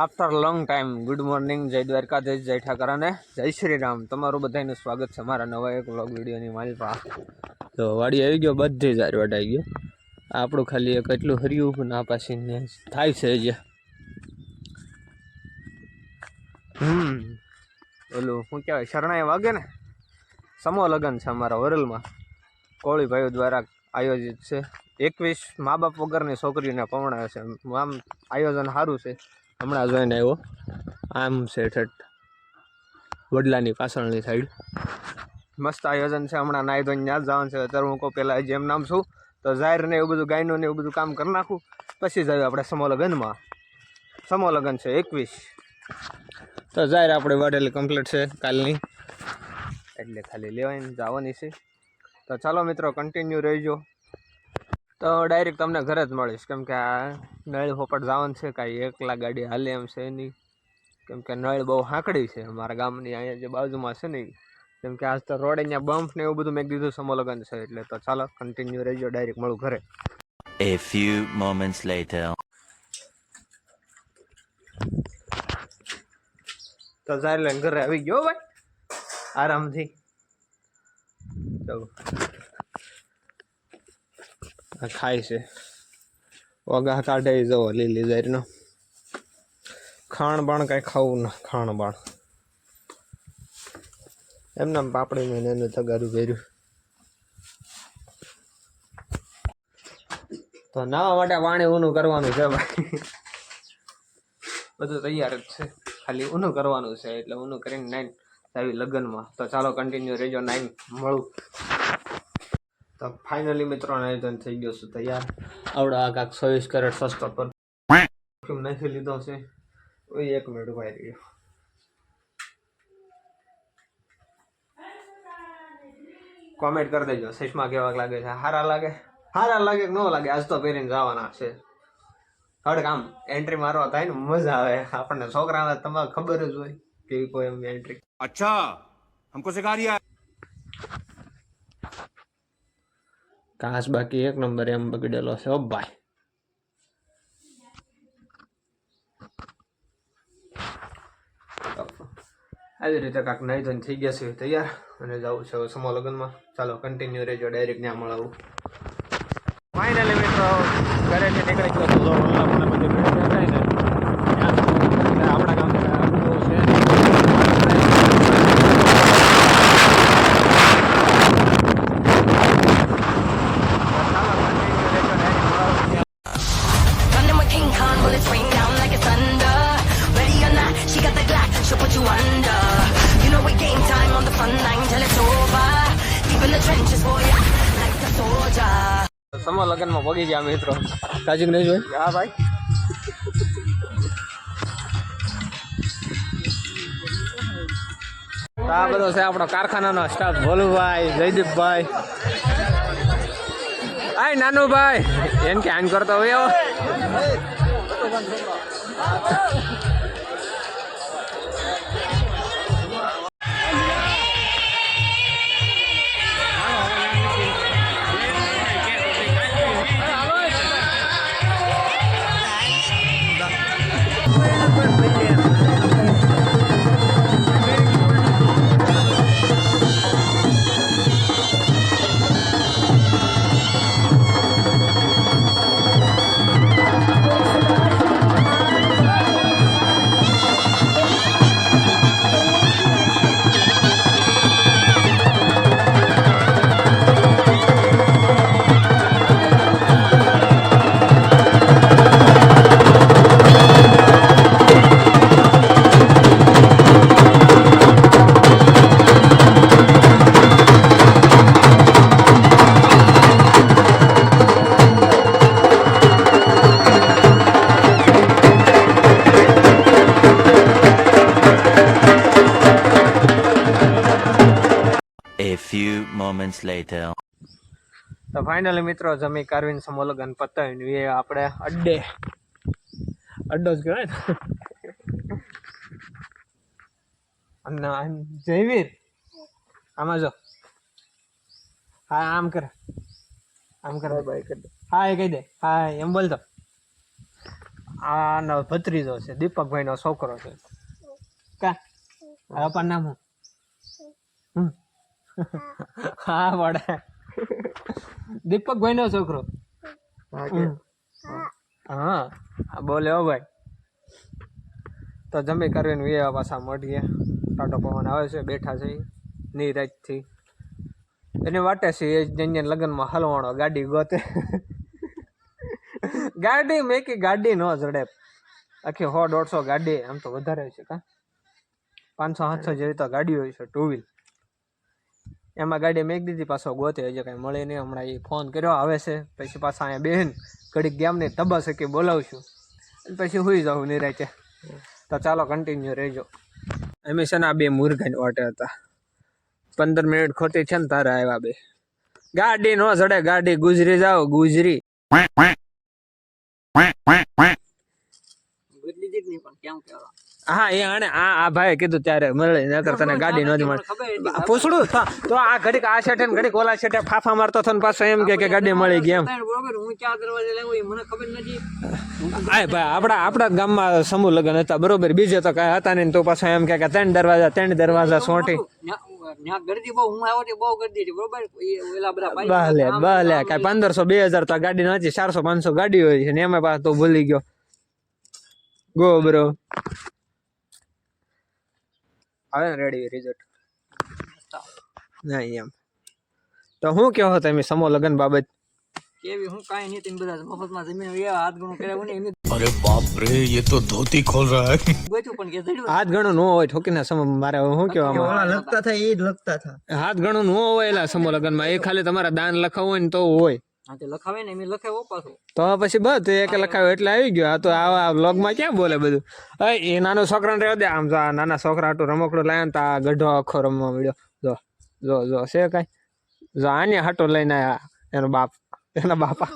After long time good morning, જય દ્વારકાધીશ, જય ઠાકર અને જય શ્રી રામ. તમારું બધાનું સ્વાગત છે મારા નવા એક વ્લોગ વિડીયોની માલિકા. તો વાડી આવી ગયો, બધી જ વાડ આવી ગયો. આપણું ખાલી એક એટલું હર્યું ના પાછીને થાય છે જે ઓલું શું કહેવાય, શરણાએ વાગે ને સમૂહ લગ્ન છે અમારા વરલમાં, કોળી ભાઈઓ દ્વારા આયોજિત છે. 21 મા બાપ વગરની છોકરીને પવણાવે છે. આમ આયોજન સારું છે. હમણાં જોઈને આવ્યો, આમ છે ઠેઠ વડલાની પાછળની સાઈડ મસ્ત આયોજન છે. હમણાં નાઈ ધોઈને ત્યાં જ જવાનું છે. અત્યારે હું કહું પહેલાં જેમ નામ છું તો જાહેર ને એવું બધું ગાયનું ને એવું બધું કામ કરી નાખું, પછી જ આપણે સમૂહ લગ્નમાં. સમૂહ લગ્ન છે 21, તો જાહેર આપણે વાઢેલી કમ્પ્લીટ છે કાલની, એટલે ખાલી લેવાઈને જવાની છે. તો ચાલો મિત્રો, કન્ટિન્યુ રહેજો. તો ડાયરેક્ટ તમને ઘરે જ મળીશ, કેમ કે આ નળ પોપટ જવાનું છે. કાંઈ એકલા ગાડી હાલે એમ છે નહીં, કેમ કે નળ બહુ હાંકડી છે અમારા ગામની. અહીંયા જે બાજુમાં છે ને, કેમ કે આજ તો રોડ અહીંયા બમ્પ ને એવું બધું મેં કીધું સમૂહ લગ્ન છે એટલે. તો ચાલો કન્ટિન્યુ રહેજો, ડાયરેક્ટ મળું ઘરે. A few moments later. તો જાય લઈને ઘરે આવી ગયો ભાઈ આરામથી. તો ખાય છે, વગા કાઢે જવો લીલી જારીનો. ખાણ બાણ કાંઈ ખાવું ના, ખાણ બાણ એમને પાપડી મેં એને તગારું કર્યું. તો નાવા માટે પાણી ઊનું કરવાનું છે ભાઈ, બધું તૈયાર જ છે, ખાલી ઊનું કરવાનું છે. એટલે ઊનું કરીને નાઈન આવી લગ્નમાં. તો ચાલો કન્ટિન્યુ રહેજો, નાઈન મળું. તો ફાઇનલી મિત્રો નાઈન થઈ ગયો છું તૈયાર. આવડો આ કાંક 26 કેરેટ સસ્તો પર નાખી લીધો છે. 1 મિનિટ ઉભા રહ્યો. કોમેન્ટ કરી દેજો ચશ્મા કેવા લાગે છે, સારા લાગે કે ન લાગે. આજ તો પહેરીને જવાના છે. હડક આમ એન્ટ્રી મારવા થાય ને મજા આવે આપણને. છોકરાને તમારે ખબર જ હોય કેવી કોઈ એમ એન્ટ્રી. अच्छा हमको सिखा रिया ઘાસ બાકી 1 નંબર એમ બગડેલો છે ઓ ભાઈ. આવી રીતે કાંક નાઈ ધોઈને થઈ ગયા છે તૈયાર, અને જવું છે સમૂહ લગ્નમાં. ચાલો કન્ટિન્યુ રહેજો, ડાયરેક્ટ ત્યાં મળાવું. ફાઇનલી મિત્રો ઘરેથી નીકળી ગયો તો બધું થાય ને આપણા ગામ છે. સમૂહ લગ્નમાં પગી ગયા મિત્રો. કાજી નહીં જોઈ? હા ભાઈ. આ બધો છે આપણો કારખાનાનો સ્ટાફ. ભોલુભાઈ, જયદીપભાઈ, આય નાનુભાઈ એમ કે આન કરતો હોય. A few moments later. તો ફાઇનલી મિત્રો જમી કારવીને સમૂહ લગ્ન પતાવીને એ આપણે અડ્ડો જ કહેવાય ને. અને જયવીર આમાં જો, હા આમ કરે ભાઈ કરી દે. હા એ કહી દે, હા એમ બોલતો. આનો ભત્રીજો છે, દીપકભાઈનો છોકરો છે. કા આપણ નામ હું હા વડે દીપકભાઈનો છોકરો. હા બોલે હો ભાઈ. તો જમી કરીને વે પાછા મળીએ. ટાટો પવન આવે છે, બેઠા છે નિરાજથી. એની વાટે છે એ જઈને લગ્નમાં હલવાણો ગાડી ગોતે. ગાડી મેં કે ગાડી ન જડે, આખી 100-150 ગાડી, આમ તો વધારે છે કા 500-700 જેવી તો ગાડી હોય છે 2 વ્હીલ. એમાં ગાડી મેં દીધી, પાછો ગોતે હજી કાંઈ મળે નહીં. હમણાં એ ફોન કર્યો આવે છે, પછી પાછા અહીંયા બેન ઘડીક ગામની તબા શકી બોલાવશું, પછી સુઈ જાઉં નિરાતે. તો ચાલો કન્ટિન્યુ રહેજો. અમે છે ને આ બે મુરઘાની વાટે હતા. 15 મિનિટ ખોટી છે ને તારે આવ્યા બે. ગાડી નો જડે, ગાડી ગુજરી જાવ ગુજરી. હા એ આને આ ભાઈ કીધું ત્યારે મળે, નકર તને ગાડી નો જ મળે. પૂછડું તો આ ઘડીક આ સેટે ને ઘડીક ઓલા સેટે ફાફા મારતો થઈને પાછો એમ કે ગાડી મળી ગઈ એમ. આ ભાઈ આપણા ગામમાં સમૂહ લગ્ન હતા બરોબર, બીજે તો કઈ હતા નહીં, તો પાછો એમ કે 3 દરવાજા સોંટી. ભલે કઈ 1500-2000 તો ગાડી નથી, 400-500 ગાડી હોય છે ને એમાં પાછો તો ભૂલી ગયો. ગો બ્રો આવે ને રેડી રિઝલ્ટ નહીં એમ. તો હું કહો તમે સમૂહ લગ્ન બાબત? કેવી હું કાઈ નહીં, તમે બધા મફતમાં જમીન એવા હાથ ગણું કર્યા ને એમ. अरे बाप रे ये तो धोती खोल रहा है. ગોતું પણ કે જડ્યું હાથ ઘણું ન હોય ઠોકીને મારે શું કહેવામાં લગતા થાય એ જ લગતા થા. હાથ ઘણું ન હોય એલા સમૂહ લગ્નમાં, એ ખાલી તમારા દાન લખાવું હોય ને તો હોય. હા તે લખાવે ને એમ લખાવો પાછું તો પછી બસ એક લખાવ્યો એટલે આવી ગયો. આ તો આવા વ્લોગમાં ક્યાં બોલે બધું. એ નાનો છોકરાને રહેવા દે. આમ જો આ નાના છોકરા હાટું રમકડું લાવ્યા ને તો આ ગઢો આખો રમવા મળ્યો. જો જો જો છે કાંઈ, જો આને હાટો લઈને આયા એનો બાપ, એના બાપા.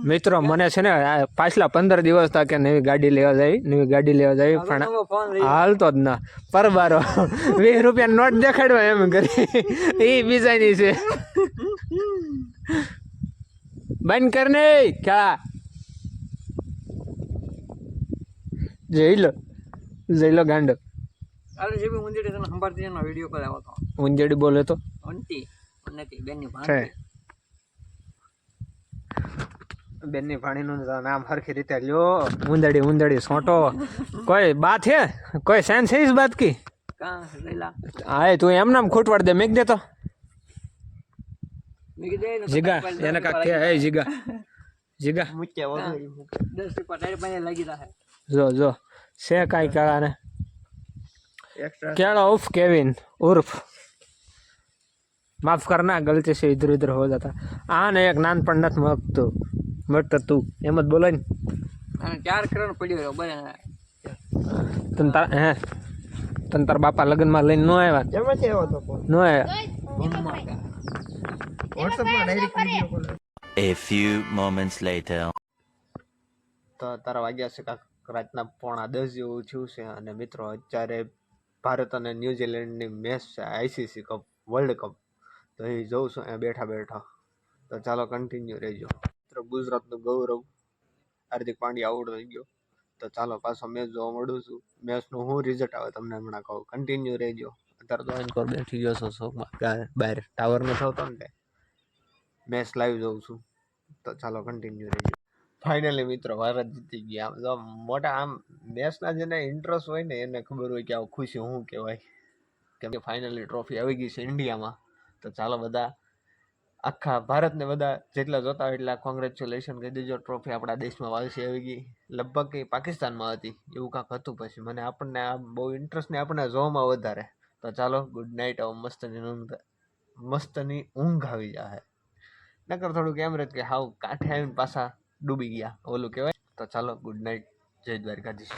મિત્રો મને છે ને પાછલા 15 દિવસ તક નવી ગાડી લેવા જાય પણ હાલતો જ ના. પરબારો 20 રૂપિયા નોટ દેખાડવા એમ કરી એ બીજાની છે. બંધ કર ને ક્યાં જઈ લો ગાંડો. અરે જે બી ઊંજડી તને સંભાળતી એનો વિડિયો પર આવ્યો તો. ઊંજડી બોલે તો બેનની ભાણીનું નામ હરખી રીતે લ્યો. ઊંદડી સોંટો. કોઈ બાત હે, કોઈ સેન્સ है इस बात की? હા તું એમ નામ ખોટવાડ દે મેક દે તો. જીગા એને કાક કે હે જીગા જો છે કાંઈ કાળાને केड़ा उर्फ केविन उर्फ माफ करना गलती से इधर उधर हो जाता. आने एक नान पण नथ मत तू एम ज बोले 4 કરોડ પડ્યો બને તન તાર બાપા લગન માં લઈને નો આવ્યા? એમાં છે એવો તો નો આવ્યા. WhatsApp માં direct video call. A few moments later. તો તારા વાગ્યા છે કાંક રાતના 9:30 જેવું થયું છે. અને મિત્રો અત્યારે ભારત અને ન્યુઝીલેન્ડની મેચ છે, ICC કપ વર્લ્ડ કપ. તો એ જોઉં છું અહીંયા બેઠા. તો ચાલો કન્ટિન્યુ રહેજો. મિત્રો ગુજરાતનું ગૌરવ હાર્દિક પાંડ્યા આઉટ થઈ ગયો. તો ચાલો પાછો મેચ જોવા મળું છું. મેચનું શું રિઝલ્ટ આવે તમને હમણાં કહું. કન્ટિન્યુ રહેજો. અત્યારે તો એન્કોર બેઠી ગયો છો શોપમાં બહાર, ટાવર નથી આવતો ને મેચ લાઈવ જોઉં છું. તો ચાલો કન્ટિન્યુ રહેજો. ફાઇનલી મિત્રો ભારત જીતી ગયા. આમ મોટા આમ મેચના જેને ઇન્ટરેસ્ટ હોય ને એને ખબર હોય કે આ ખુશી શું કહેવાય, કેમ કે ફાઇનલી ટ્રોફી આવી ગઈ છે ઇન્ડિયામાં. તો ચાલો બધા આખા ભારતને બધા જેટલા જોતા હોય એટલા કોંગ્રેચ્યુલેશન કહી દેજો. ટ્રોફી આપણા દેશમાં વાલસી આવી ગઈ. લગભગ એ પાકિસ્તાનમાં હતી એવું કાંક હતું. પછી મને આપણને આ બહુ ઇન્ટરેસ્ટ ને આપણને જોવામાં વધારે. તો ચાલો ગુડ નાઇટ. હવે મસ્તની ઊંઘ આવી જાય. નકર થોડુંક એમ રહે કે હાવ કાંઠે આવીને પાછા ડૂબી ગયા ઓલું કહેવાય. તો ચાલો ગુડ નાઇટ. જય દ્વારકાધીશ.